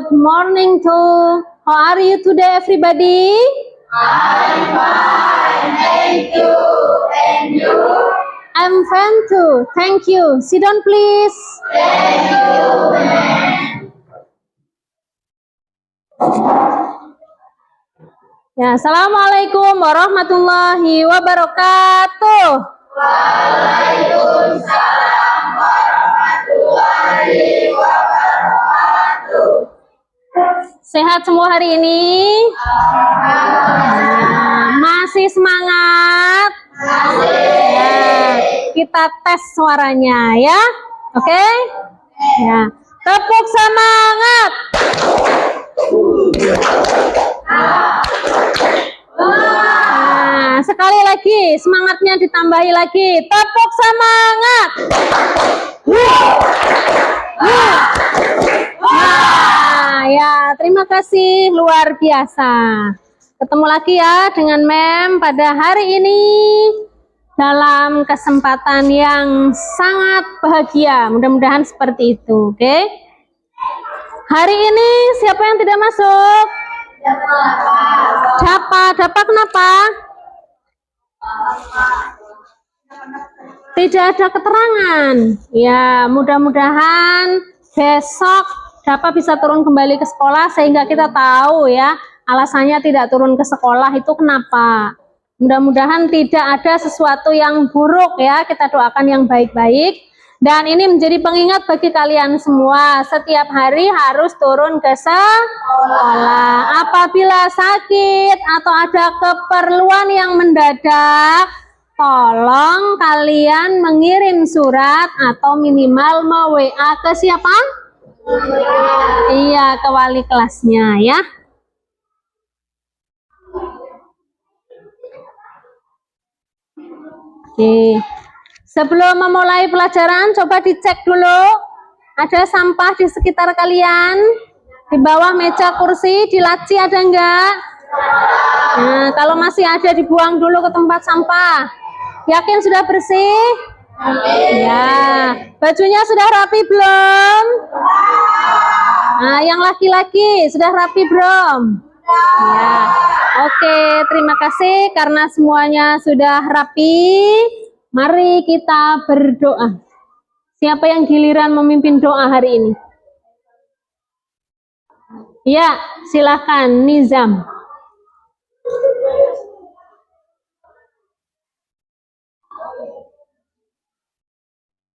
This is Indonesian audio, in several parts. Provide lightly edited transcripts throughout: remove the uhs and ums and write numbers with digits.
Good morning too. How are you today, everybody? I'm fine, thank you. And you? I'm fine too. Thank you. Sit down, please. Thank you, ma'am. Ya, assalamualaikum warahmatullahi wabarakatuh. Waalaikumsalam warahmatullahi wabarakatuh. Sehat semua hari ini? Masih semangat? Ya, kita tes suaranya ya. Oke? Ya. Tepuk semangat. Nah, sekali lagi semangatnya ditambahi lagi. Tepuk semangat. Nah, ya, terima kasih luar biasa. Ketemu lagi ya dengan Mem pada hari ini dalam kesempatan yang sangat bahagia. Mudah-mudahan seperti itu, oke? Hari ini siapa yang tidak masuk? Dapa kenapa? Tidak ada keterangan. Ya, mudah-mudahan besok Dapa bisa turun kembali ke sekolah sehingga kita tahu ya alasannya tidak turun ke sekolah itu kenapa. Mudah-mudahan tidak ada sesuatu yang buruk ya. Kita doakan yang baik-baik. Dan ini menjadi pengingat bagi kalian semua, setiap hari harus turun ke sekolah. Apabila sakit atau ada keperluan yang mendadak, tolong kalian mengirim surat atau minimal WA ke siapa? Iya, ke wali kelasnya ya. Oke. Sebelum memulai pelajaran, coba dicek dulu. Ada sampah di sekitar kalian? Di bawah meja, kursi, di laci ada enggak? Nah, kalau masih ada dibuang dulu ke tempat sampah. Yakin sudah bersih? Ya. Bajunya sudah rapi belum? Nah, yang laki-laki sudah rapi belum? Ya. Oke, terima kasih karena semuanya sudah rapi. Mari kita berdoa. Siapa yang giliran memimpin doa hari ini? Ya, silakan Nizam.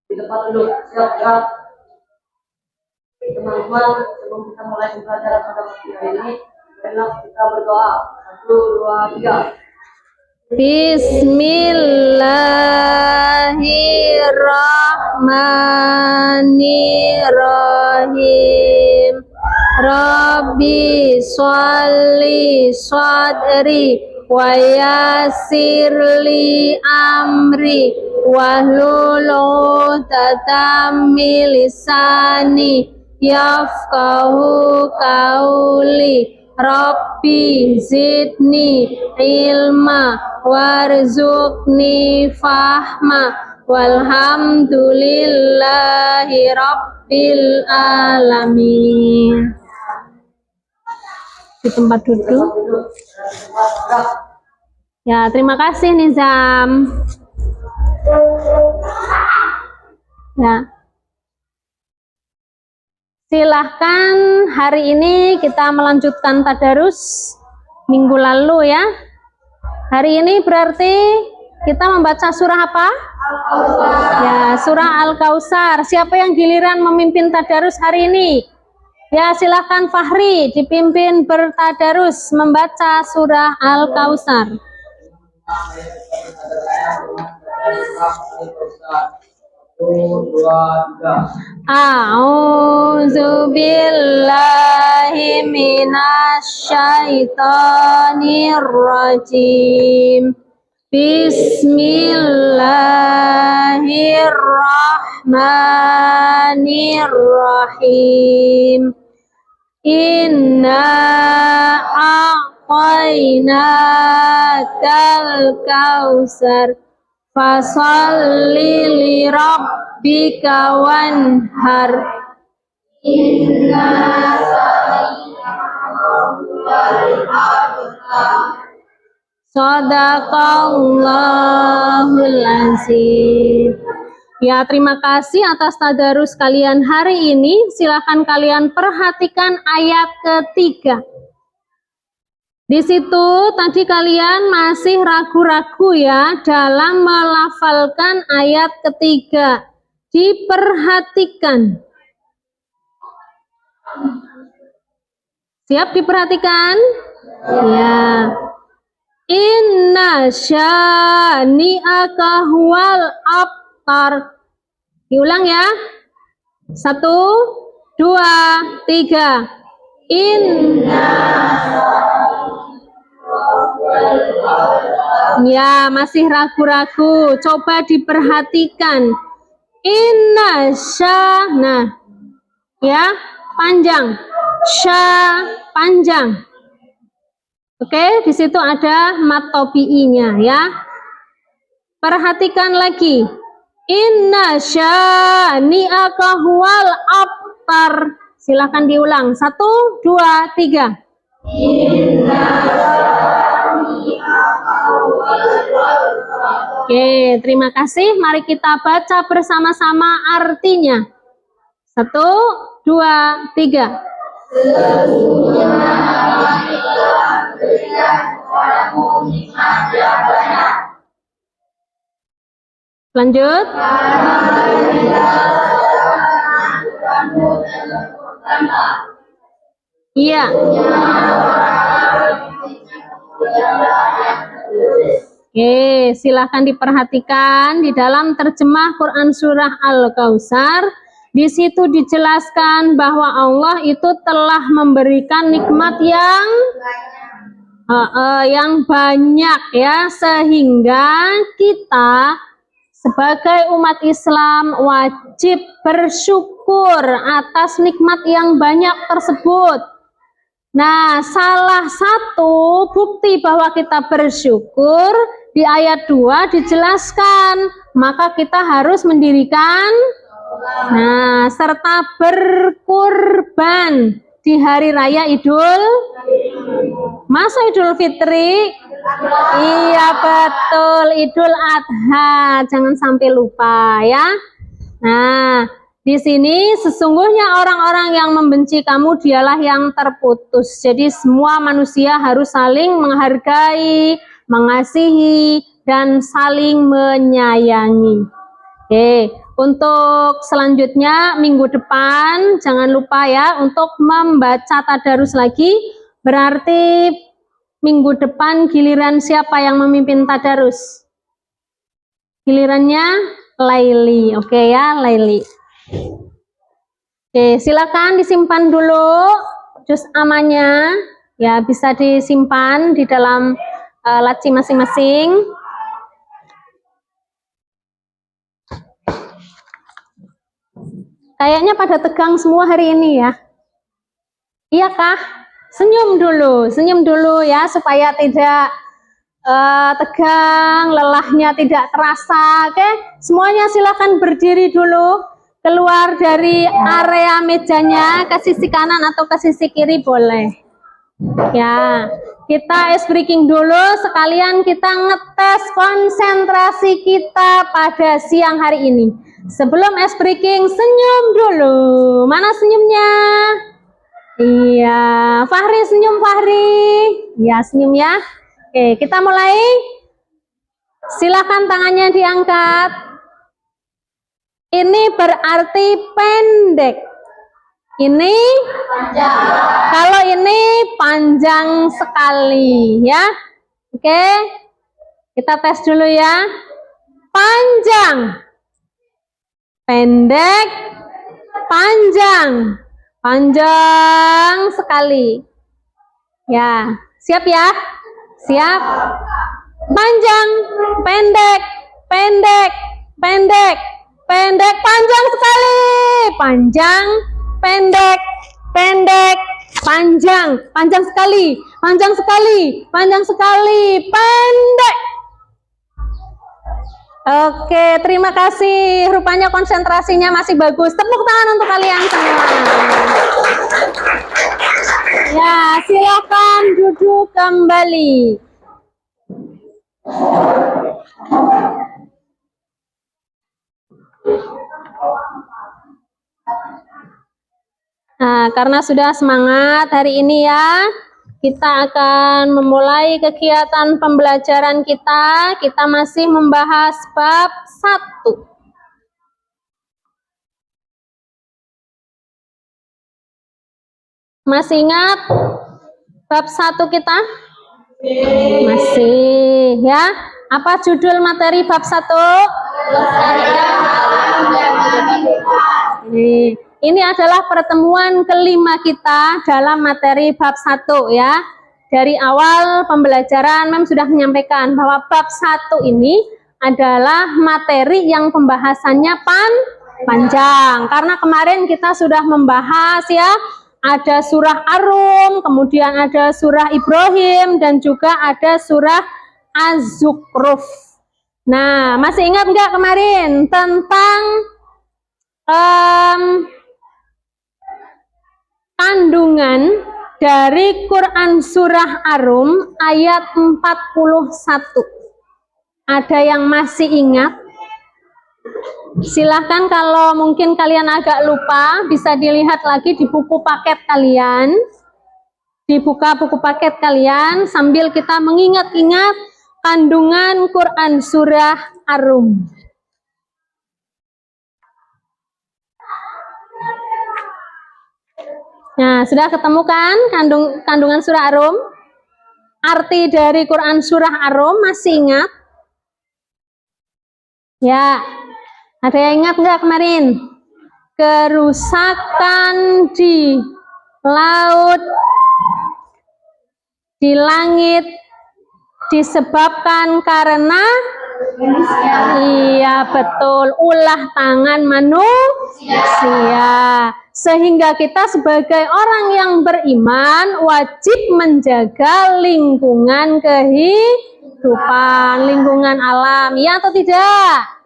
Di tempat duduk, siap gerak. Teman-teman, sebelum kita mulai pembelajaran pada pagi hari ini, marilah kita berdoa. 1, 2, 3. Bismillahirrahmanirrahim. Rabbi sholli sadri wa yassirli amri wahlul 'uqdatam min lisani yafqahu qawli. Rabbi zidni ilma warzuqni fahma walhamdulillahi rabbil alamin. Di tempat duduk. Ya, terima kasih Nizam. Ya. Silahkan, hari ini kita melanjutkan tadarus minggu lalu ya. Hari ini berarti kita membaca surah apa? Ya, surah Al-Kautsar. Siapa yang giliran memimpin tadarus hari ini? Ya, silahkan Fahri dipimpin bertadarus membaca surah Al-Kautsar. A'udzu billahi minasyaitonir rajim. Bismillahirrahmanirrahim. Inna a'tainakal kautsar fasalli li rabbika wanhar. Inna Shadaqallahul azim. Ya, terima kasih atas tadarus kalian hari ini. Silakan kalian perhatikan ayat ketiga. Di situ tadi kalian masih ragu-ragu ya dalam melafalkan ayat ketiga. Diperhatikan. Siap diperhatikan? Ya. Inna syani'aka huwal abtar. Diulang ya. 1, 2, 3. Inna. Ya, masih ragu-ragu. Coba diperhatikan. Inna sya. Nah, ya, panjang. Sya, panjang. Oke, di situ ada mat tobi'inya ya. Perhatikan lagi. Inna syani'aka huwal abtar. Silakan diulang. 1, 2, 3. Oke, terima kasih. Mari kita baca bersama-sama artinya. 1, 2, 3. Lanjut. Iya. Oke, silahkan diperhatikan di dalam terjemah Quran Surah Al-Kautsar. Di situ dijelaskan bahwa Allah itu telah memberikan nikmat yang banyak ya, sehingga kita sebagai umat Islam wajib bersyukur atas nikmat yang banyak tersebut. Nah, salah satu bukti bahwa kita bersyukur di ayat 2 dijelaskan, maka kita harus mendirikan serta berkurban di hari raya Masa Idul Fitri? Iya betul, Idul Adha. Jangan sampai lupa ya. Nah, di sini sesungguhnya orang-orang yang membenci kamu dialah yang terputus. Jadi semua manusia harus saling menghargai, mengasihi, dan saling menyayangi. Oke, untuk selanjutnya minggu depan jangan lupa ya untuk membaca tadarus lagi. Berarti minggu depan giliran siapa yang memimpin tadarus? Gilirannya Laili. Oke ya, Laili. Oke, silakan disimpan dulu juz amanya. Ya, bisa disimpan di dalam laci masing-masing. Kayaknya pada tegang semua hari ini ya. Iya kah? Senyum dulu ya supaya tidak tegang, lelahnya tidak terasa. Oke, semuanya silakan berdiri dulu, keluar dari area mejanya ke sisi kanan atau ke sisi kiri boleh. Ya, kita ice breaking dulu, sekalian kita ngetes konsentrasi kita pada siang hari ini. Sebelum ice breaking, senyum dulu. Mana senyumnya? Iya, Fahri senyum Fahri. Ya, senyum ya. Oke, kita mulai. Silakan tangannya diangkat. Ini berarti pendek. Ini panjang. Kalau ini panjang sekali ya. Oke. Kita tes dulu ya. Panjang. Pendek. Panjang. Panjang sekali. Ya, siap ya? Siap. Panjang, pendek, pendek, pendek, pendek, panjang sekali. Panjang, pendek, pendek, panjang, panjang sekali, panjang sekali, panjang sekali, pendek. Oke, terima kasih. Rupanya konsentrasinya masih bagus. Tepuk tangan untuk kalian semua. Ya, silakan duduk kembali. Nah, karena sudah semangat hari ini ya, kita akan memulai kegiatan pembelajaran kita. Kita masih membahas bab 1. Masih ingat bab 1 kita? Masih ya. Apa judul materi bab 1? Ini adalah pertemuan kelima kita dalam materi bab 1 ya. Dari awal pembelajaran Mem sudah menyampaikan bahwa bab 1 ini adalah materi yang pembahasannya panjang. Karena kemarin kita sudah membahas ya, ada surah Ar-Rum, kemudian ada surah Ibrahim, dan juga ada surah Az-Zukhruf. Nah, masih ingat nggak kemarin tentang kandungan dari Quran surah Ar-Rum ayat 41? Ada yang masih ingat? Silahkan, kalau mungkin kalian agak lupa, bisa dilihat lagi di buku paket kalian. Dibuka buku paket kalian sambil kita mengingat-ingat kandungan Quran surah Ar-Rum. Nah, sudah ketemu kan kandungan surah Ar-Rum? Arti dari Quran surah Ar-Rum masih ingat? Ya, ada yang ingat nggak kemarin? Kerusakan di laut, di langit disebabkan karena iya betul, ulah tangan manusia. Sehingga kita sebagai orang yang beriman wajib menjaga lingkungan kehidupan, lingkungan alam, iya atau tidak?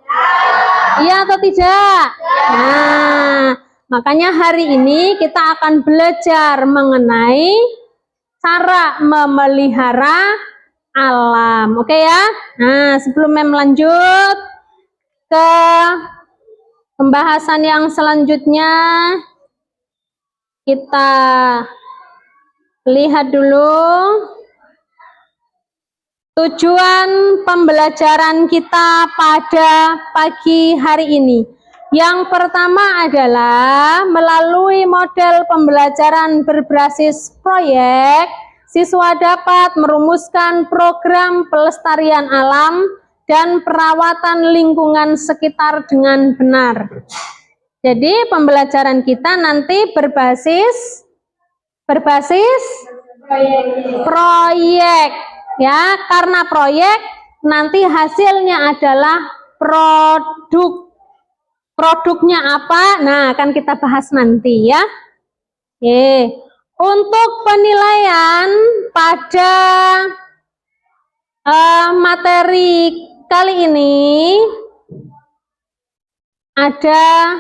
Iya atau tidak? Nah, makanya hari ini kita akan belajar mengenai cara memelihara alam. Oke ya? Nah, sebelum Mem lanjut ke pembahasan yang selanjutnya, kita lihat dulu tujuan pembelajaran kita pada pagi hari ini. Yang pertama adalah melalui model pembelajaran berbasis proyek, siswa dapat merumuskan program pelestarian alam dan perawatan lingkungan sekitar dengan benar. Jadi pembelajaran kita nanti berbasis proyek ya, karena proyek nanti hasilnya adalah produk. Produknya apa? Nah, akan kita bahas nanti ya. Oke. Untuk penilaian pada materi kali ini ada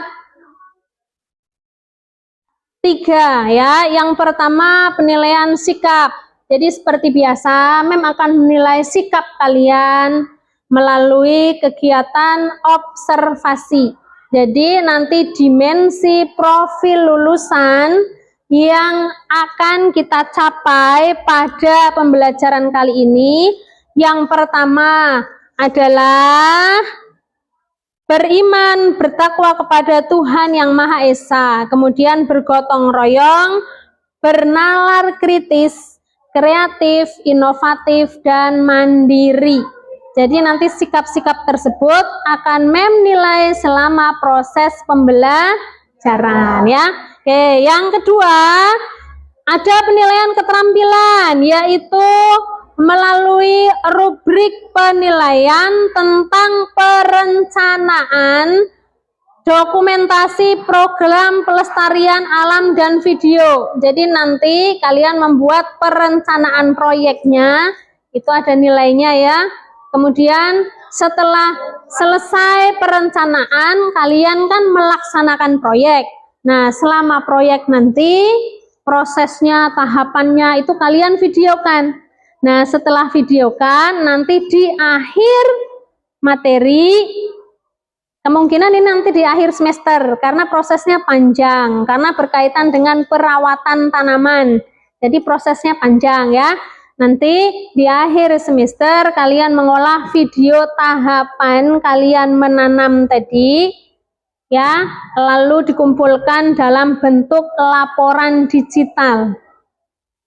3 ya. Yang pertama penilaian sikap. Jadi seperti biasa Mem akan menilai sikap kalian melalui kegiatan observasi. Jadi nanti dimensi profil lulusan yang akan kita capai pada pembelajaran kali ini, yang pertama adalah beriman, bertakwa kepada Tuhan Yang Maha Esa, kemudian bergotong royong, bernalar kritis, kreatif, inovatif, dan mandiri. Jadi nanti sikap-sikap tersebut akan Mem nilai selama proses pembelajaran ya. Oke, yang kedua ada penilaian keterampilan, yaitu melalui rubrik penilaian tentang perencanaan dokumentasi program pelestarian alam dan video. Jadi nanti kalian membuat perencanaan proyeknya, itu ada nilainya ya. Kemudian setelah selesai perencanaan, kalian kan melaksanakan proyek. Nah, selama proyek nanti prosesnya, tahapannya itu kalian videokan. Nah, setelah videokan, nanti di akhir materi, kemungkinan ini nanti di akhir semester, karena prosesnya panjang, karena berkaitan dengan perawatan tanaman. Jadi prosesnya panjang ya. Nanti di akhir semester, kalian mengolah video tahapan kalian menanam tadi, ya, lalu dikumpulkan dalam bentuk laporan digital.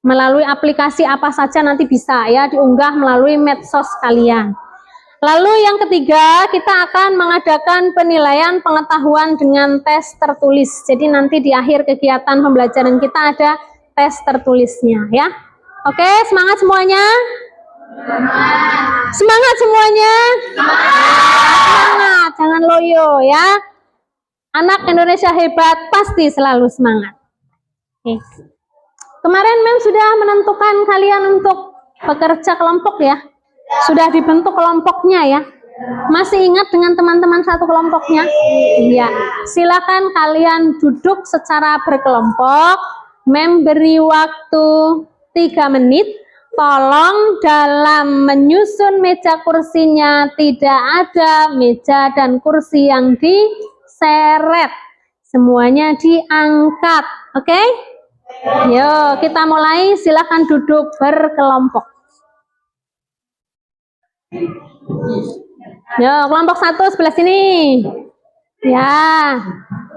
Melalui aplikasi apa saja nanti bisa ya diunggah melalui medsos kalian. Lalu yang ketiga, kita akan mengadakan penilaian pengetahuan dengan tes tertulis. Jadi nanti di akhir kegiatan pembelajaran kita ada tes tertulisnya ya. Oke, semangat semuanya. Semangat semuanya. Semangat, jangan loyo ya. Anak Indonesia hebat pasti selalu semangat. Oke. Kemarin Mem sudah menentukan kalian untuk bekerja kelompok ya. Sudah dibentuk kelompoknya ya. Masih ingat dengan teman-teman satu kelompoknya? Iya. Silakan kalian duduk secara berkelompok. Mem beri waktu 3 menit. Tolong dalam menyusun meja kursinya tidak ada meja dan kursi yang diseret. Semuanya diangkat. Oke? Yuk, kita mulai. Silakan duduk berkelompok. Yuk, kelompok 1 sebelah sini. Ya.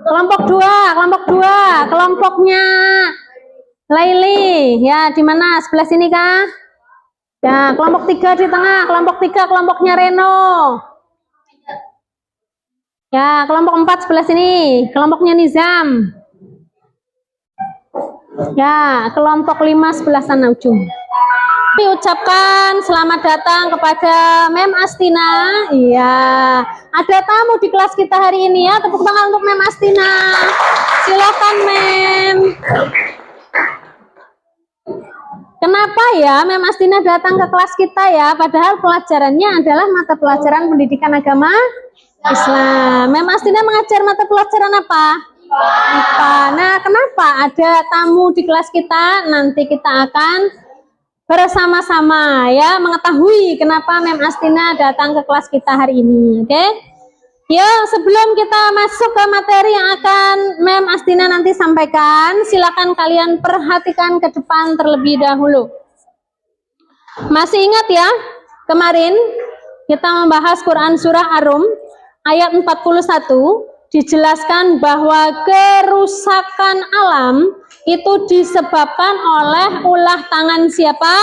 Kelompok 2, kelompoknya Laili. Ya, di mana? Sebelah sini kah? Ya, kelompok 3 di tengah. Kelompok 3 kelompoknya Reno. Ya, kelompok 4 sebelah sini. Kelompoknya Nizam. Ya, kelompok 5 sebelah sana ujung. Ucapkan selamat datang kepada Mem Astina. Iya, ada tamu di kelas kita hari ini ya. Tepuk tangan untuk Mem Astina. Silakan Mem. Kenapa ya Mem Astina datang ke kelas kita ya? Padahal pelajarannya adalah mata pelajaran pendidikan agama Islam. Mem Astina mengajar mata pelajaran apa? IPA. Nah, kenapa ada tamu di kelas kita? Nanti kita akan bersama-sama ya mengetahui kenapa Mem Astina datang ke kelas kita hari ini. Oke? Ya, sebelum kita masuk ke materi yang akan Mem Astina nanti sampaikan, silakan kalian perhatikan ke depan terlebih dahulu. Masih ingat ya? Kemarin kita membahas Quran surah Ar-Rum ayat 41. Dijelaskan bahwa kerusakan alam itu disebabkan oleh ulah tangan siapa?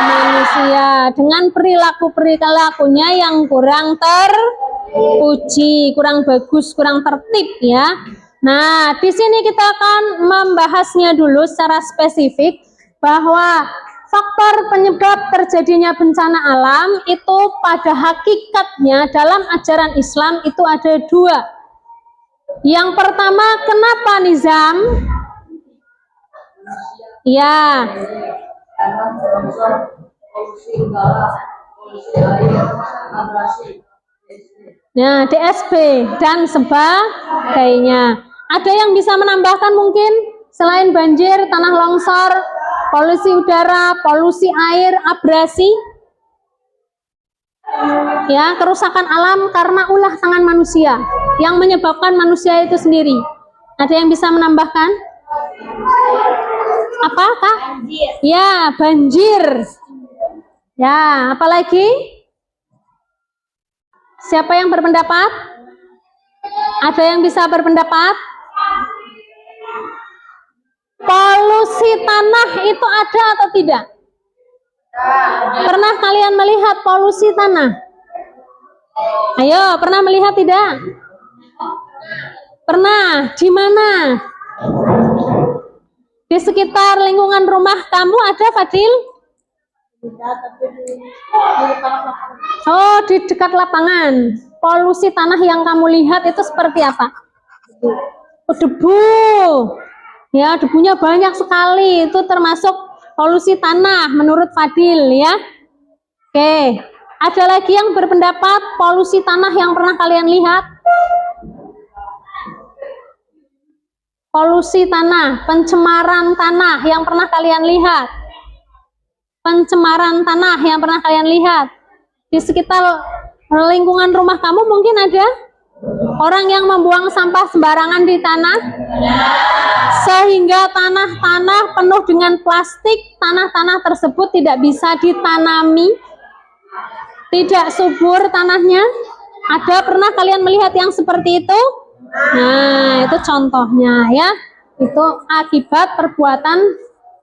Manusia. Dengan perilakunya yang kurang terpuji, kurang bagus, kurang tertib ya. Nah, di sini kita akan membahasnya dulu secara spesifik bahwa faktor penyebab terjadinya bencana alam itu pada hakikatnya dalam ajaran Islam itu ada 2. Yang pertama, kenapa Nizam? Ya. Nah, DSB dan sebagainya. Ada yang bisa menambahkan mungkin selain banjir, tanah longsor, polusi udara, polusi air, abrasi? Ya, kerusakan alam karena ulah tangan manusia yang menyebabkan manusia itu sendiri. Ada yang bisa menambahkan? Apakah? Ya, banjir. Ya, apalagi? Siapa yang berpendapat? Ada yang bisa berpendapat? Polusi tanah itu ada atau tidak? Pernah kalian melihat polusi tanah? Ayo, pernah melihat tidak? Pernah? Di mana? Di sekitar lingkungan rumah kamu ada, Fadil? Oh, di dekat lapangan. Polusi tanah yang kamu lihat itu seperti apa? Oh, debu. Ya, debunya banyak sekali. Itu termasuk polusi tanah menurut Fadil ya. Oke. Ada lagi yang berpendapat polusi tanah yang pernah kalian lihat? Polusi tanah, pencemaran tanah yang pernah kalian lihat. Pencemaran tanah yang pernah kalian lihat. Di sekitar lingkungan rumah kamu mungkin ada orang yang membuang sampah sembarangan di tanah. Sehingga tanah-tanah penuh dengan plastik, tanah-tanah tersebut tidak bisa ditanami. Tidak subur tanahnya. Ada pernah kalian melihat yang seperti itu? Nah, itu contohnya ya. Itu akibat perbuatan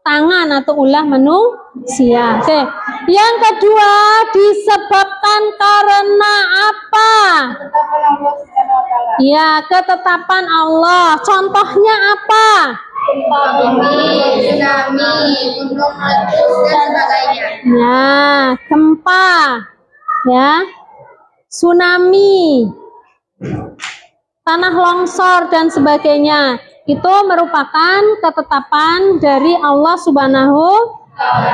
tangan atau ulah manusia. Oke. Yang kedua, disebabkan karena apa? Ya, ketetapan Allah. Contohnya apa? Bumi, tsunami, gunung meletus dan sebagainya. Ya, gempa. Ya. Tsunami. Tanah longsor dan sebagainya. Itu merupakan ketetapan dari Allah Subhanahu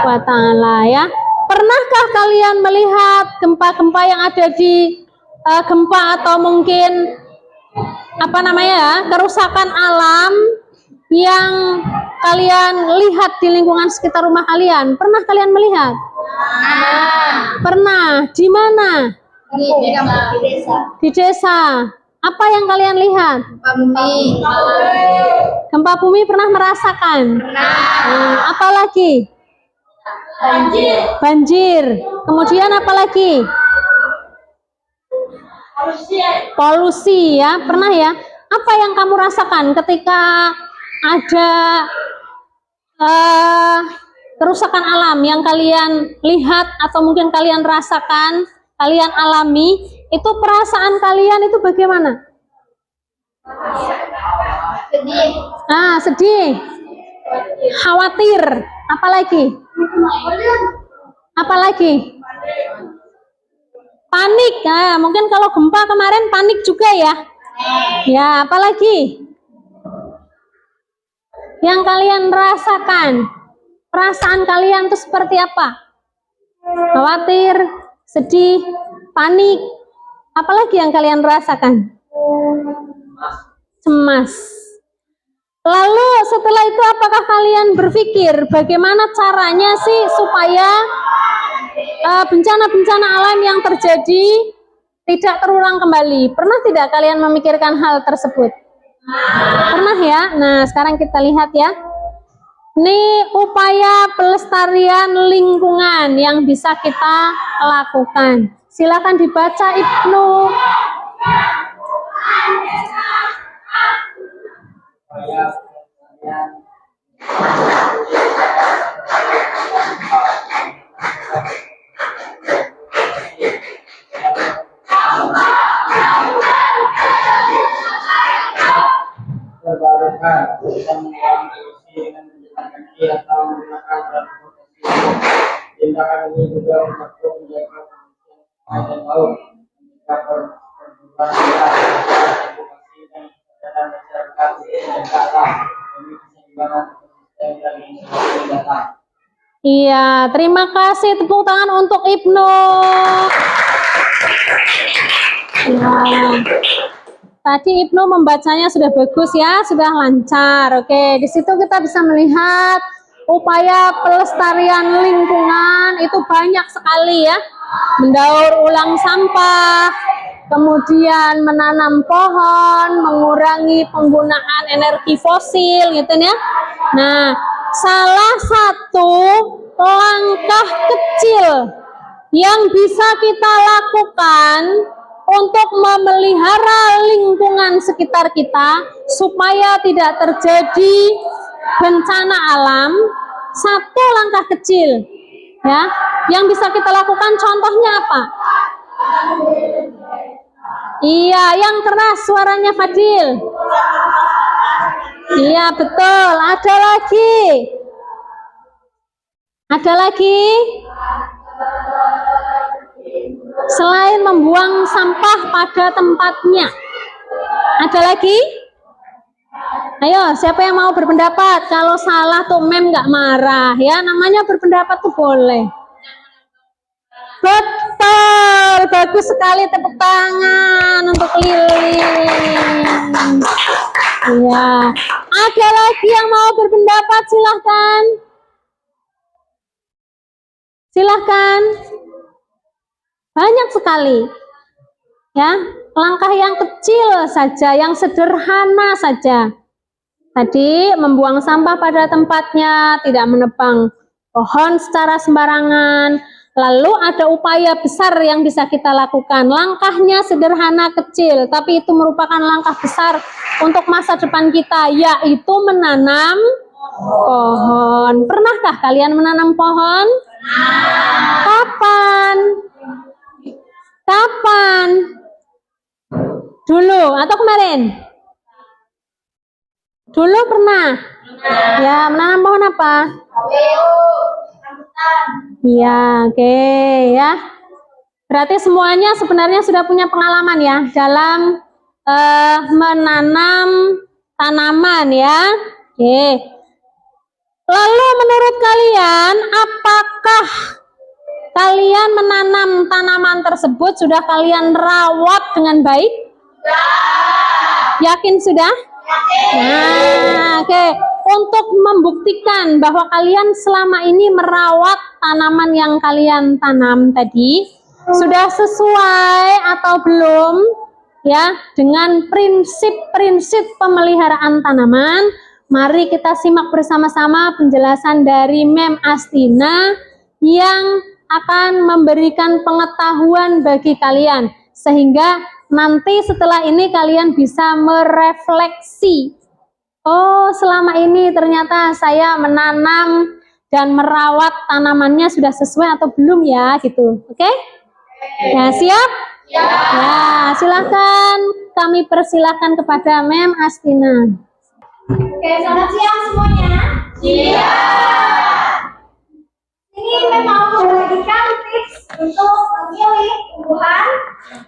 wa Ta'ala ya. Pernahkah kalian melihat gempa-gempa yang ada di gempa atau mungkin apa namanya ya, kerusakan alam yang kalian lihat di lingkungan sekitar rumah kalian? Pernah kalian melihat? Pernah. Di mana? Di desa. Di desa. Apa yang kalian lihat? Bumi. Gempa bumi pernah merasakan? Nah, apa lagi? Banjir. Banjir. Kemudian apa lagi? Polusi ya, pernah ya? Apa yang kamu rasakan ketika ada kerusakan alam yang kalian lihat atau mungkin kalian rasakan, kalian alami? Itu perasaan kalian itu bagaimana? Sedih. Sedih, khawatir, apalagi? Apalagi? Panik. Nah, mungkin kalau gempa kemarin panik juga ya. Ya, apalagi? Yang kalian rasakan, perasaan kalian itu seperti apa? Khawatir, sedih, panik. Apalagi yang kalian rasakan? Cemas. Lalu setelah itu apakah kalian berpikir bagaimana caranya sih supaya bencana-bencana alam yang terjadi tidak terulang kembali? Pernah tidak kalian memikirkan hal tersebut? Pernah ya? Nah, sekarang kita lihat ya. Ini upaya pelestarian lingkungan yang bisa kita lakukan. Silakan dibaca Ibnu. Terbarukan dan mengurangi emisi dengan menggunakan energi atau menggunakan transportasi. Tindakan ini juga untuk menjaga kebersihan dan laut, menjaga perburuan liar, edukasi dan kesadaran masyarakat untuk menjaga alam demi keseimbangan ekosistem dan lingkungan datang. Iya, terima kasih, tepuk tangan untuk Ibnu. Ya. Tadi Ibnu membacanya sudah bagus ya, sudah lancar. Oke, di situ kita bisa melihat upaya pelestarian lingkungan itu banyak sekali ya. Mendaur ulang sampah, kemudian menanam pohon, mengurangi penggunaan energi fosil gitu ya. Nah, salah satu langkah kecil yang bisa kita lakukan untuk memelihara lingkungan sekitar kita supaya tidak terjadi bencana alam, satu langkah kecil ya yang bisa kita lakukan. Contohnya apa? Iya, yang keras suaranya Fadil. Iya, betul. Ada lagi? Ada lagi? Selain membuang sampah pada tempatnya, ada lagi? Ayo, siapa yang mau berpendapat? Kalau salah tuh mem nggak marah ya, namanya berpendapat tuh boleh. Betul, bagus. bagus sekali, tepuk tangan untuk Lilin. Iya. Ada lagi yang mau berpendapat, silahkan. Silahkan. Banyak sekali. Ya, langkah yang kecil saja, yang sederhana saja. Tadi membuang sampah pada tempatnya, tidak menebang pohon secara sembarangan. Lalu ada upaya besar yang bisa kita lakukan. Langkahnya sederhana kecil, tapi itu merupakan langkah besar untuk masa depan kita, yaitu menanam pohon. Pernahkah kalian menanam pohon? Kapan? Kapan? Dulu atau kemarin? Dulu pernah? Ya, menanam pohon apa? Iya, oke ya. Berarti semuanya sebenarnya sudah punya pengalaman ya dalam menanam tanaman ya. Oke. Lalu menurut kalian, apakah kalian menanam tanaman tersebut sudah kalian rawat dengan baik? Yakin sudah? Nah, oke. Untuk membuktikan bahwa kalian selama ini merawat tanaman yang kalian tanam tadi sudah sesuai atau belum ya dengan prinsip-prinsip pemeliharaan tanaman, mari kita simak bersama-sama penjelasan dari Mem Astina yang akan memberikan pengetahuan bagi kalian sehingga nanti setelah ini kalian bisa merefleksi. Oh, selama ini ternyata saya menanam dan merawat tanamannya sudah sesuai atau belum ya, gitu. Oke? Ya, siap? Ya, silahkan kami persilahkan kepada Mem Astina. Oke, selamat siang semuanya. Siap. Ini memang membagikan tips untuk memilih tumbuhan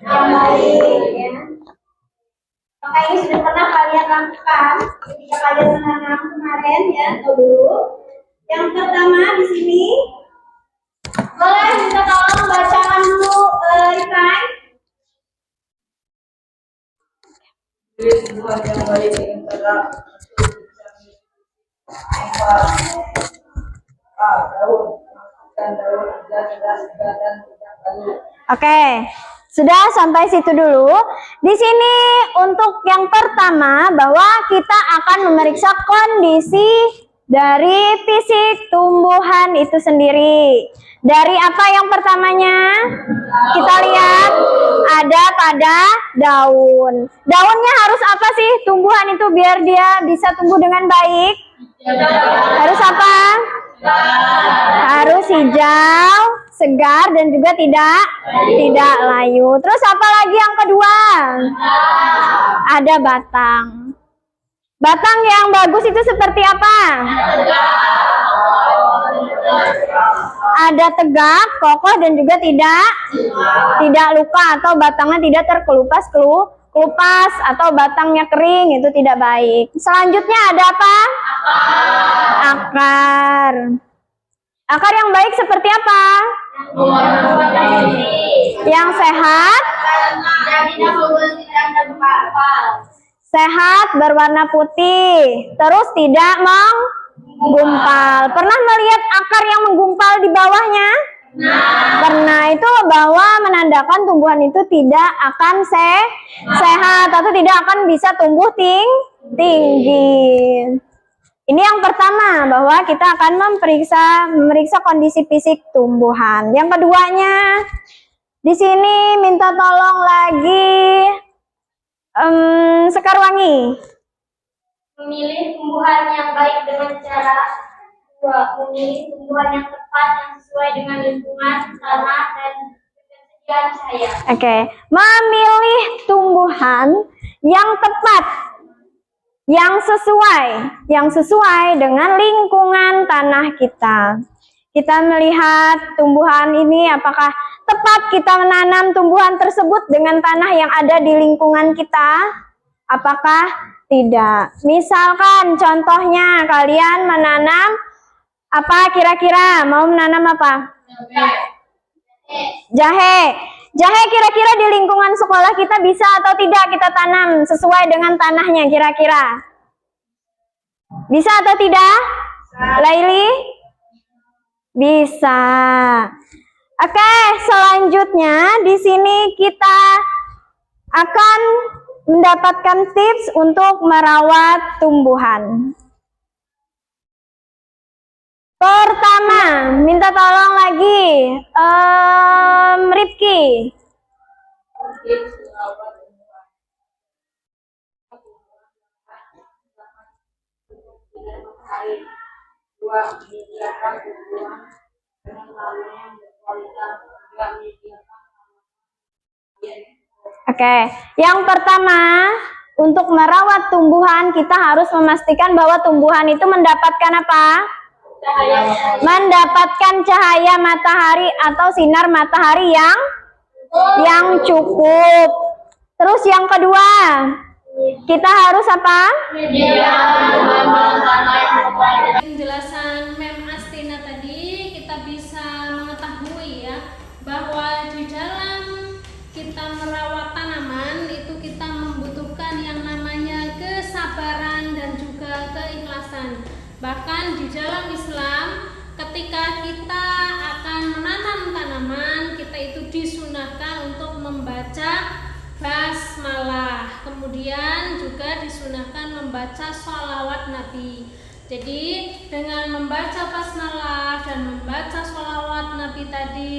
yang baik ya. Maka ini sudah pernah kalian lakukan ketika kalian menanam kemarin ya atau dulu. Yang pertama di sini boleh minta tolong bacakan dulu Rifai. Tumbuhan yang baik antara daun dan daun dan tidak lalu. Oke, sudah sampai situ dulu. Di sini untuk yang pertama bahwa kita akan memeriksa kondisi dari fisik tumbuhan itu sendiri. Dari apa yang pertamanya? Kita lihat ada pada daun. Daunnya harus apa sih tumbuhan itu biar dia bisa tumbuh dengan baik? Harus apa? Harus hijau, segar dan juga tidak layu. Terus apa lagi yang kedua? Ada batang. Batang yang bagus itu seperti apa? Ada tegak, kokoh dan juga tidak luka atau batangnya tidak terkelupas atau batangnya kering, itu tidak baik. Selanjutnya ada apa? Akar. Akar yang baik seperti apa? Yang sehat? Sehat, berwarna putih, terus tidak menggumpal. Pernah melihat akar yang menggumpal di bawahnya? Pernah, itu bahwa menandakan tumbuhan itu tidak akan sehat atau tidak akan bisa tumbuh tinggi. Ini yang pertama, bahwa kita akan memeriksa kondisi fisik tumbuhan. Yang keduanya, di sini minta tolong lagi Sekar Wangi. Memilih tumbuhan yang baik dengan cara memilih tumbuhan yang tepat yang sesuai dengan lingkungan, tanah, dan ketersediaan cahaya. Oke, memilih tumbuhan yang tepat, yang sesuai dengan lingkungan tanah kita. Kita melihat tumbuhan ini apakah tepat kita menanam tumbuhan tersebut dengan tanah yang ada di lingkungan kita, apakah tidak. Misalkan contohnya kalian menanam apa, kira-kira mau menanam apa? Jahe. Jahe kira-kira di lingkungan sekolah kita bisa atau tidak kita tanam sesuai dengan tanahnya kira-kira? Bisa atau tidak? Laili? Bisa. Oke, selanjutnya di sini kita akan mendapatkan tips untuk merawat tumbuhan. Pertama, minta tolong lagi, Rifki. Dua, menyediakan tumbuhan dengan tanah yang berkualitas. Tiga, menyediakan Oke, yang pertama, untuk merawat tumbuhan kita harus memastikan bahwa tumbuhan itu mendapatkan apa? Mendapatkan cahaya matahari atau sinar matahari yang cukup. Terus yang kedua, kita harus apa? Penjelasan Mem Astina tadi kita bisa mengetahui ya bahwa di dalam kita merawat tanaman itu kita membutuhkan yang namanya kesabaran dan juga keikhlasan. Bahkan di dalam Islam ketika kita akan menanam tanaman kita itu disunahkan untuk membaca basmalah, kemudian juga disunahkan membaca sholawat Nabi. Jadi dengan membaca basmalah dan membaca sholawat Nabi tadi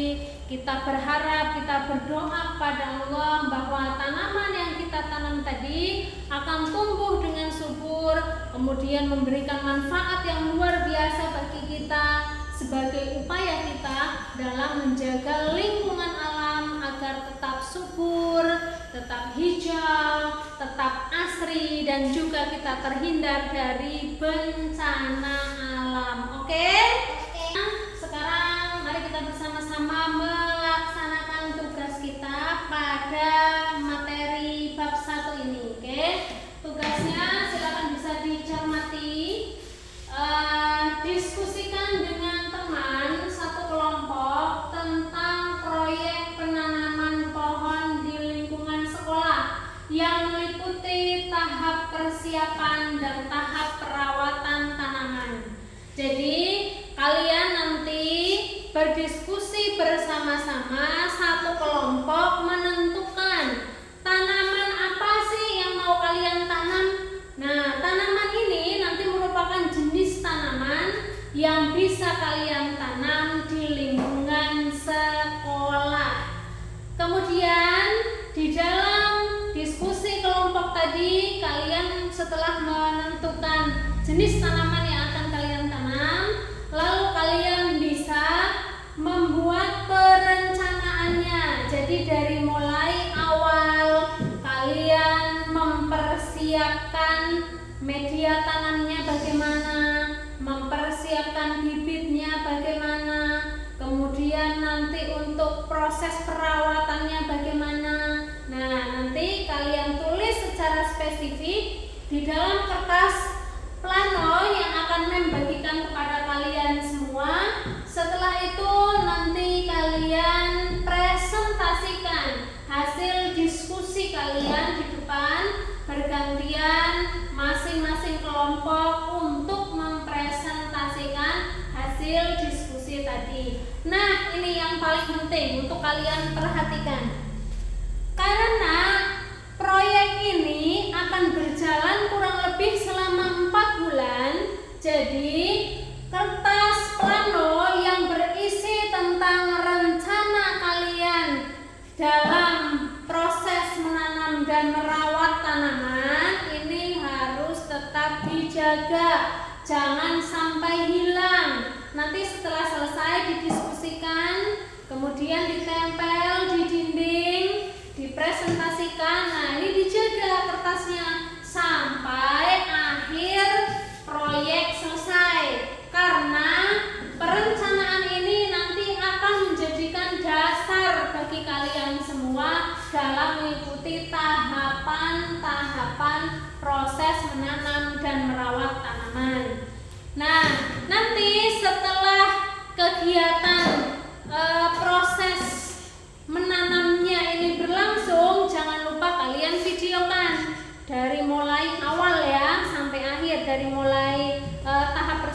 kita berharap, kita berdoa kepada Allah bahwa tanaman yang kita tanam tadi akan tumbuh dengan subur, kemudian memberikan manfaat yang luar biasa bagi kita sebagai upaya kita dalam menjaga lingkungan alam agar tetap subur, tetap hijau, tetap asri, dan juga kita terhindar dari bencana alam. Oke? Sekarang mari kita bersama-sama melaksanakan tugas kita pada materi bab 1 ini. Oke? Tugasnya silakan bisa dicermati. Diskusikan dengan teman satu kelompok tentang proyek penanaman pohon di lingkungan sekolah yang meliputi tahap persiapan dan tahap perawatan tanaman. Jadi kalian nanti berdiskusi bersama-sama satu kelompok menentukan tanaman apa sih yang mau kalian tanam. Nah, tanaman ini nanti merupakan jenis tanaman yang bisa kalian tanam di lingkungan sekolah. Kemudian di dalam diskusi kelompok tadi kalian setelah menentukan jenis tanaman yang akan kalian tanam, lalu kalian bisa membuat perencanaannya. Jadi dari mulai awal kalian mempersiapkan media tanamnya bagaimana, mempersiapkan bibitnya bagaimana, kemudian nanti untuk proses perawatannya bagaimana. Nah, nanti kalian tulis secara spesifik di dalam kertas plano yang akan membagikan kepada kalian semua. Setelah itu nanti kalian presentasikan hasil diskusi kalian di depan, bergantian masing-masing kelompok untuk mempresentasikan hasil diskusi tadi. Nah, ini yang paling penting untuk kalian perhatikan. Karena proyek ini akan berjalan kurang lebih selama 4 bulan. Jadi kertas plano yang berisi tentang rencana kalian dalam proses menanam dan merawat tanaman ini harus tetap dijaga, jangan sampai hilang. Nanti setelah selesai didiskusikan, kemudian ditempel di dinding, dipresentasikan. Nah, ini dijaga kertasnya sampai akhir proyek selesai, karena perencanaan ini nanti akan menjadikan dasar bagi kalian semua dalam mengikuti tahapan-tahapan proses menanam dan merawat tanaman. Nah, nanti setelah kegiatan proses menanamnya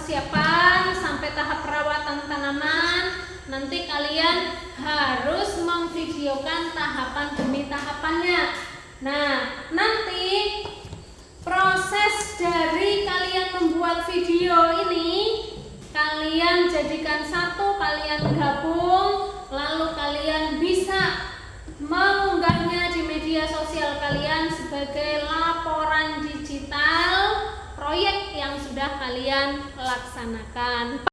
persiapan sampai tahap perawatan tanaman, nanti kalian harus memvideokan tahapan demi tahapannya. Nah, nanti proses dari kalian membuat video ini kalian jadikan satu, kalian gabung, lalu kalian bisa mengunggahnya di media sosial kalian sebagai laporan digital proyek yang sudah kalian laksanakan.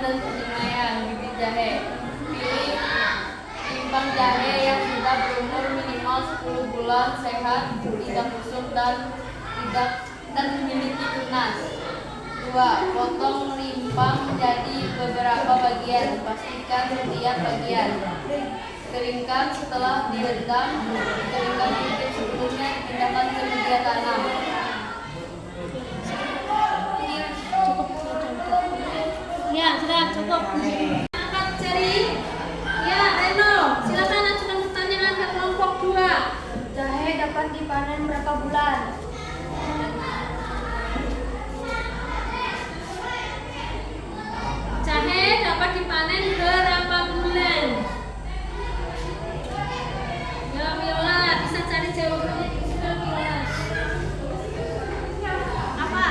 dan penilaian bibit jahe. Pilih timbang jahe yang sudah berumur minimal 10 bulan, sehat, tidak busuk dan memiliki tunas. 2. Potong rimpang menjadi beberapa bagian. Pastikan setiap bagian. Keringkan setelah direndam. Keringkan bibit sebelumnya dipindahkan ke media tanam. Ya, sudah cukup. Angkat jari. Ya, Reno, silakan ajukan pertanyaan ke kelompok 2. Jahe dapat dipanen berapa bulan? Jahe dapat dipanen berapa bulan? Ya, Viola, bisa cari jawabannya di Google, Viola. Apa?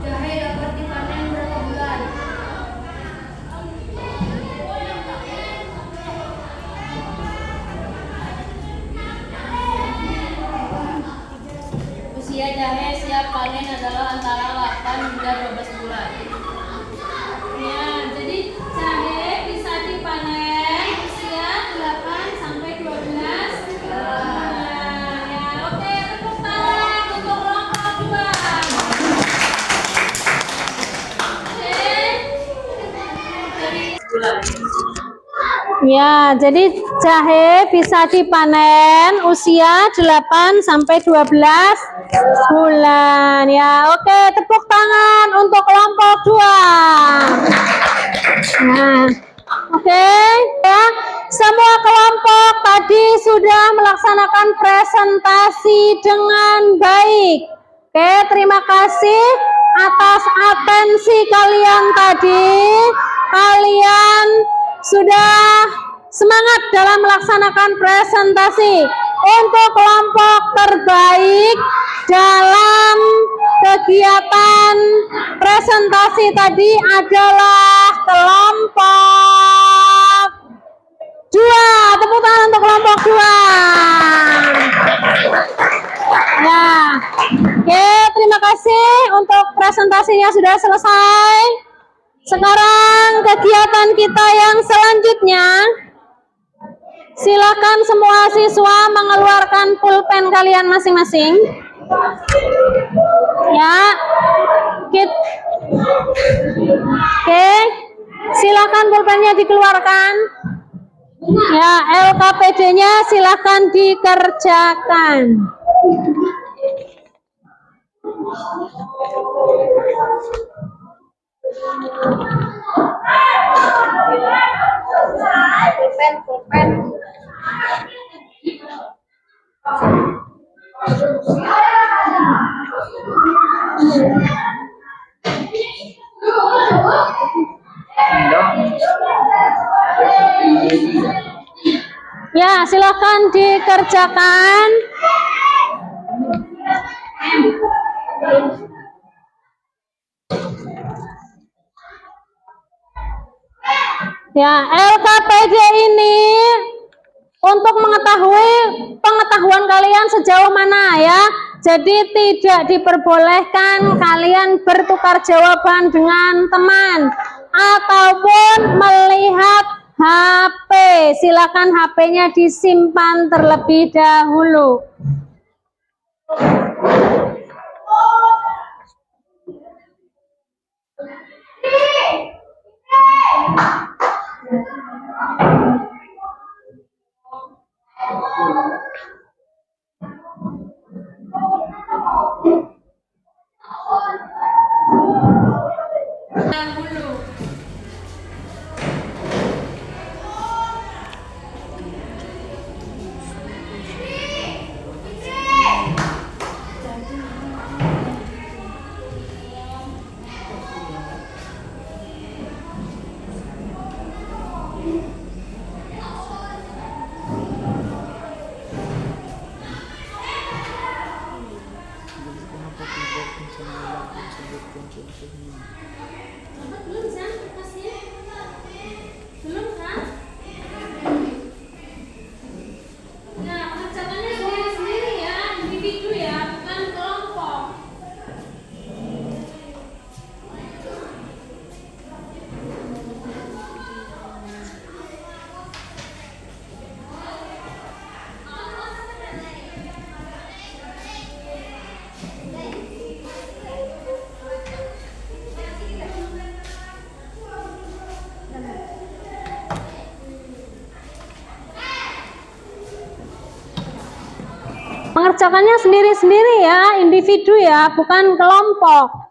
Jahe dapat dipanen berapa bulan? Usia jahe siap panen adalah antara 8 hingga 12 bulan. Ya, jadi jahe bisa dipanen usia 8 sampai 12 bulan. Ya, oke, tepuk tangan untuk kelompok 2. Ya, jadi jahe bisa dipanen usia 8 sampai 12 bulan. Ya, oke, tepuk tangan untuk kelompok 2. Nah, oke, ya. Semua kelompok tadi sudah melaksanakan presentasi dengan baik. Oke, terima kasih atas atensi kalian tadi. Kalian sudah semangat dalam melaksanakan presentasi. Untuk kelompok terbaik dalam kegiatan presentasi tadi adalah kelompok 2. Tepuk tangan untuk kelompok 2. Ya, oke, terima kasih untuk presentasinya sudah selesai. Sekarang kegiatan kita yang selanjutnya, silakan semua siswa mengeluarkan pulpen kalian masing-masing. Ya, oke, silakan pulpennya dikeluarkan. Ya, LKPD-nya silakan dikerjakan. Pulpen. Ya, silakan dikerjakan. Ya, LKPD ini untuk mengetahui pengetahuan kalian sejauh mana ya. Jadi tidak diperbolehkan kalian bertukar jawaban dengan teman ataupun melihat HP. Silakan HP-nya disimpan terlebih dahulu. Mengerjakannya sendiri-sendiri ya, individu ya, bukan kelompok.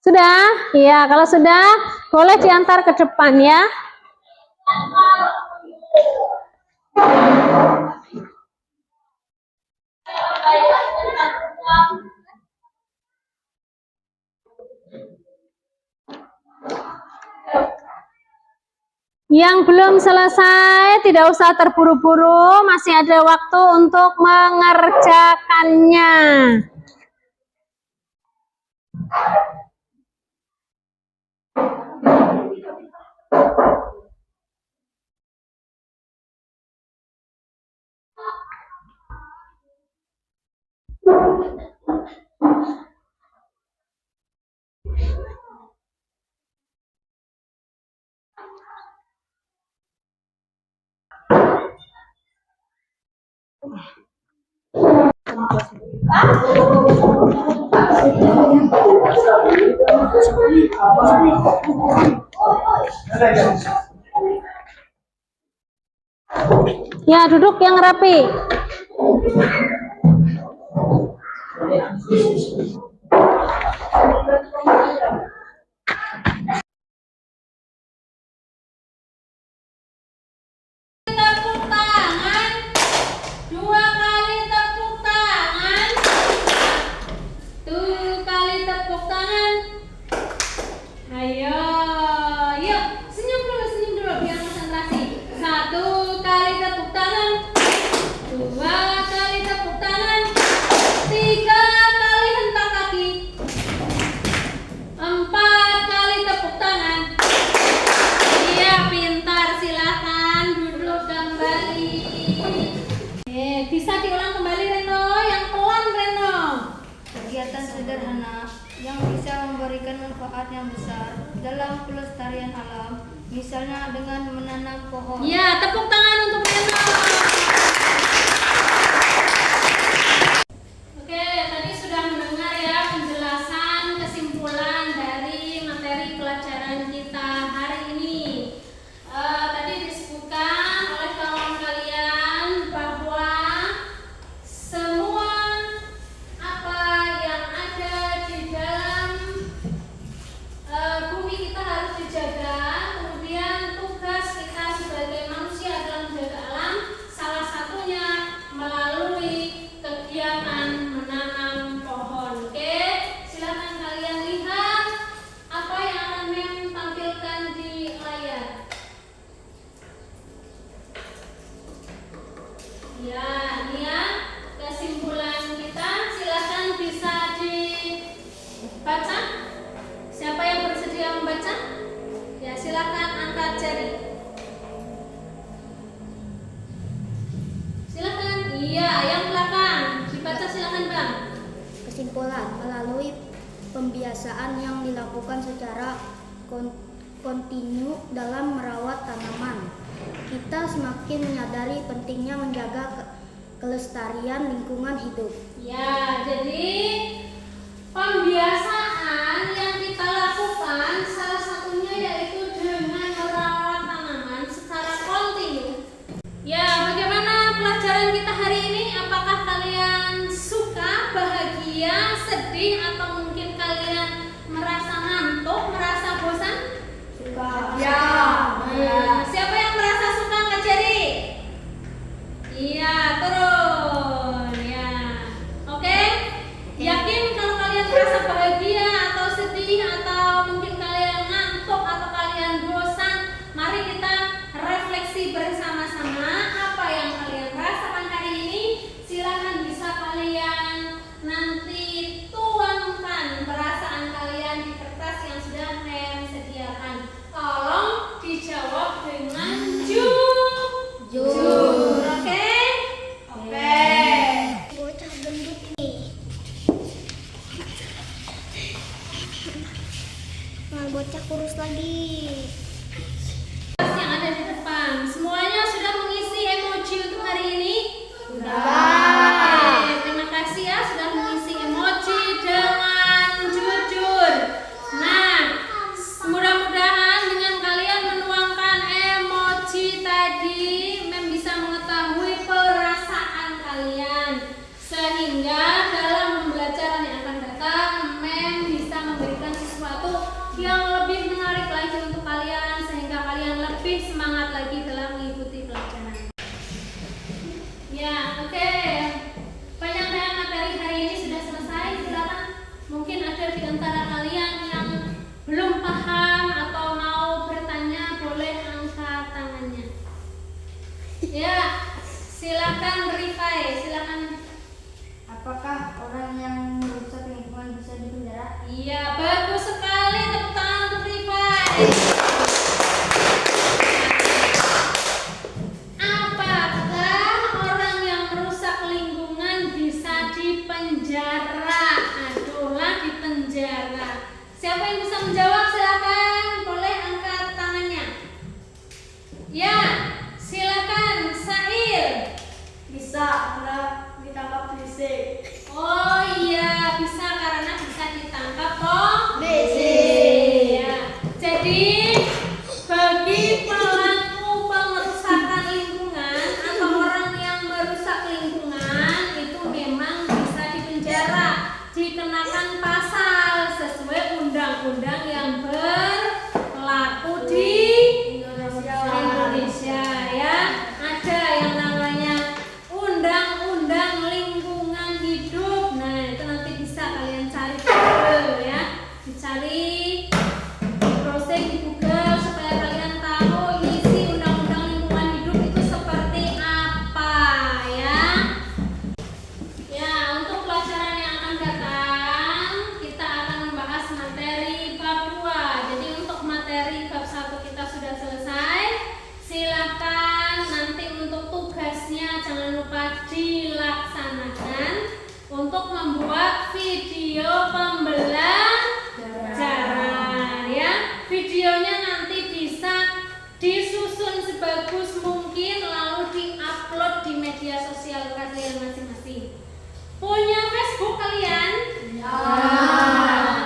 Sudah? Iya, kalau sudah boleh diantar ke depan ya. Yang belum selesai tidak usah terburu-buru, masih ada waktu untuk mengerjakannya. Ya, duduk yang rapi. Tepuk tangan. 2 kali tepuk tangan. 1 kali tepuk tangan. Ayo, yuk senyum dulu biar konsentrasi. 1 kali tepuk tangan. 2 kali tepuk tangan. 3 kali hentak kaki. 4 kali tepuk tangan. Iya, pintar, silakan duduk kembali. Bisa diulang kembali Reno, yang pelan Reno. Kegiatan sederhana yang bisa memberikan manfaat yang besar dalam pelestarian alam, misalnya dengan menanam pohon. Ya, tepuk tangan untuk Reno. Oke, tadi sudah mendengar ya penjelasan kesimpulan dari materi pelajaran kita hari ini. Tadi disebutkan oleh kawan kalian bahwa semua apa yang ada di dalam bumi kita harus dijaga. Kemudian tugas kita sebagai manusia adalah menjaga alam. Salah satunya melalui kegiatan menanam pohon. Oke, silakan kalian lihat apa yang akan Mem tampilkan di layar. Ya, ini ya kesimpulan kita. Silakan bisa dibaca. Siapa yang bersedia membaca? Ya, silakan angkat jari. Silakan. Iya, yang belakang dibaca, silakan Bang. Kesimpulan, melalui pembiasaan yang dilakukan secara kontinu dalam merawat tanaman, kita semakin menyadari pentingnya menjaga kelestarian lingkungan hidup. Ya, jadi pembiasaan yang kita lakukan salah satunya yaitu dengan merawat tanaman secara kontinu. Ya, bagaimana pelajaran kita hari ini? Apakah kalian suka, bahagia, sedih, atau mungkin kalian merasa ngantuk, merasa bosan? Suka. Ya. Siapa yang merasa suka angkat jari? Iya, turun. Ya. Oke. Yakin kalau kalian merasa bahagia atau sedih atau bocah kurus lagi. Yang ada di depan, semuanya sudah mengisi emoji untuk hari ini? Sudah. Oke, terima kasih ya sudah mengisi emoji dengan jujur. Nah, mudah-mudahan dengan kalian menuangkan emoji tadi, Mem bisa mengetahui perasaan kalian, sehingga dalam pembelajaran yang akan datang, Mem bisa memberikan sesuatu yang lebih menarik lagi untuk kalian, sehingga kalian lebih semangat lagi dalam mengikuti pelajaran. Ya, oke. Penyampaian materi hari ini sudah selesai. Silakan. Mungkin ada di antara kalian yang belum paham atau mau bertanya, boleh angkat tangannya. Ya, silakan Rifai, silakan. Apakah orang yang merusak lingkungan bisa dipenjara? Iya, bagus sekali, tepuk tangan untuk Rifai. Apakah orang yang merusak lingkungan bisa dipenjara? Aduhlah, dipenjara. Siapa yang bisa menjawab? Silakan, boleh angkat tangannya. Ya, silakan Sail. Bisa, karena ditangkap polisi. Oh iya, bisa karena bisa ditangkap Polisi. Ya. Jadi bagi pelaku pengerusakan lingkungan atau orang yang merusak lingkungan itu memang bisa dipenjara, dikenakan pasal sesuai undang-undang yang berlaku di Indonesia ya. Ada yang namanya Undang-Undang Lingkungan Hidup. Nah, itu nanti bisa kalian cari di Google ya. Dicari, browsing di Google supaya kalian tahu isi Undang-Undang Lingkungan Hidup itu seperti apa ya. Ya, untuk pelajaran yang akan datang kita akan membahas materi bab 2. Jadi untuk materi bab 1 kita sudah selesai. Silakan nanti untuk tugasnya jangan lupa dilaksanakan untuk membuat video pembelajaran ya. Videonya nanti bisa disusun sebagus mungkin lalu diupload di media sosial kalian masing-masing. Punya Facebook kalian?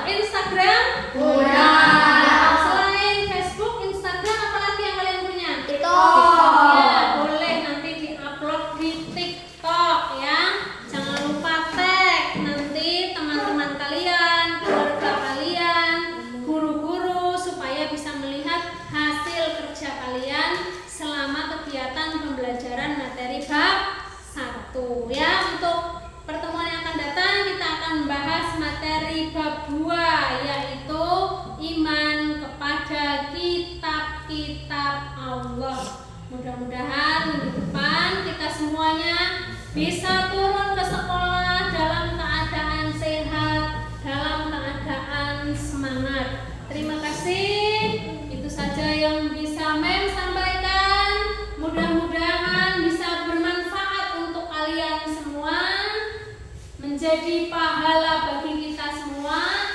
Instagram? Selain Facebook, Instagram apalagi yang kalian punya? Ya, boleh nanti diupload di TikTok ya. Jangan lupa tag nanti teman-teman kalian, keluarga kalian, guru-guru supaya bisa melihat hasil kerja kalian selama kegiatan pembelajaran materi bab 1 ya. Untuk pertemuan yang akan datang kita akan membahas materi bab 2 yaitu iman kepada kitab-kitab Allah. Mudah-mudahan minggu depan kita semuanya bisa turun ke sekolah dalam keadaan sehat, dalam keadaan semangat. Terima kasih. Itu saja yang bisa Mem sampaikan. Mudah-mudahan bisa bermanfaat untuk kalian semua, menjadi pahala bagi kita semua.